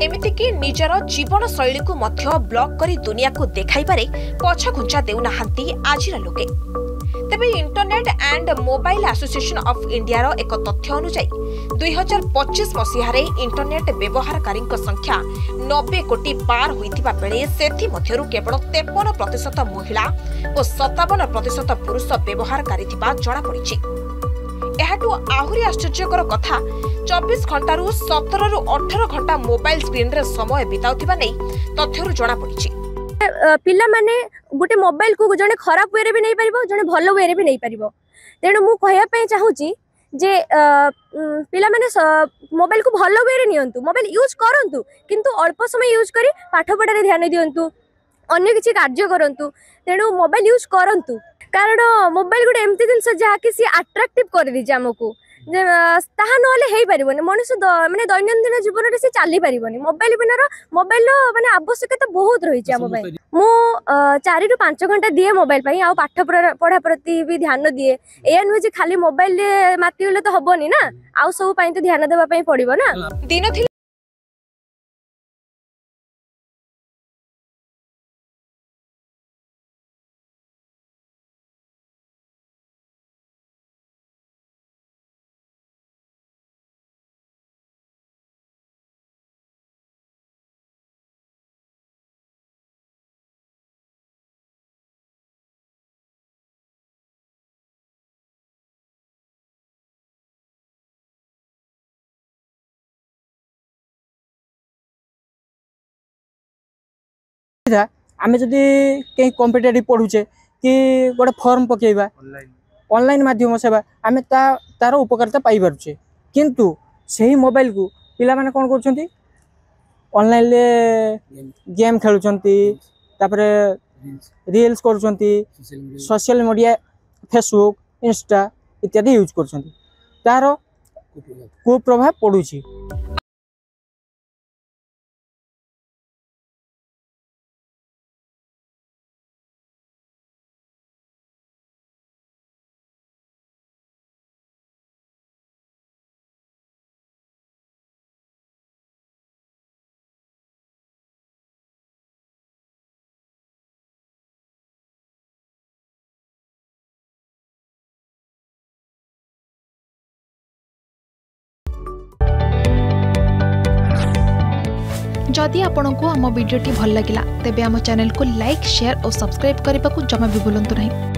एमितिकी निजर जीवन शैली को मध्य ब्लॉग करी दुनिया को देखाई पारे पछघुंचा देउना हांती आजिर लोके। तेबे internet and mobile association of India रो एक तथ्य अनुसार 2025 मसीहारे इंटरनेट व्यवहारकारी संख्या 90 कोटी पार होइतिबा बेले सेथि मध्यरु केवल 53% महिला और 57% पुरुष व्यवहारकारी थिबा जणा पड़िछि। एहाटू आहुरी आश्चर्यकर कथा 24 घंटा 17 रु 18 घंटा मोबाइल स्क्रीन रे समय बिताउथिबा नै तथ्यरु जणा पड़िछि। पिला माने गोटे मोबाइल को जने खराब वे रे भी नहीं पारिबो, जने भलो वे रे भी नहीं पारिबो। तेणु मु कहया पे चाहूची जे पिला माने मोबाइल को भलो वे रे नियंतु, मोबाइल यूज करंतु किंतु अल्प समय यूज करी पाठ पढ़ा रे ध्यान दियंतु, अन्य किछि कार्य करंतु। तेणु मोबाइल यूज करंतु कारण मोबाइल गोटे एमती जिनस जहा कि सी अट्रैक्टिव कर दी हमको ताहा नहले हेई परिबोनी मनुष्य माने दैनंदिन जीवन रे से चली परिबोनी। मोबाइल बिना मोबाइल माने आवश्यकता बहुत रही हम मु 4 रु 5 घंटा दिए मोबाइल पई आ पाठ पढ़ा प्रति भी ध्यान दिए। एया नुहे जे खाली मोबाइल रे माती होले तो हबोनी ना, आ सब पई तो ध्यान देबा पई पड़िबो ना। दिन आमे जदि कहीं कॉम्पिटिटिव पढ़ुचे कि गोटे फॉर्म पकेबा ऑनलाइन माध्यम से आमे तार उपकारिता पाई पारुचे। किंतु सही मोबाइल को पिला माने कोन करछंती ऑनलाइन ले गेम खेलुछंती, तापरे रील्स करूछंती, सोशल मीडिया फेसबुक इंस्टा इत्यादि यूज करछंती, तार कुप्रभाव पडुची। जदि आपंक आम भिडी भल लगा तेब आम चैनल को लाइक शेयर और सब्सक्राइब करने को जमा भी भूलु नहीं।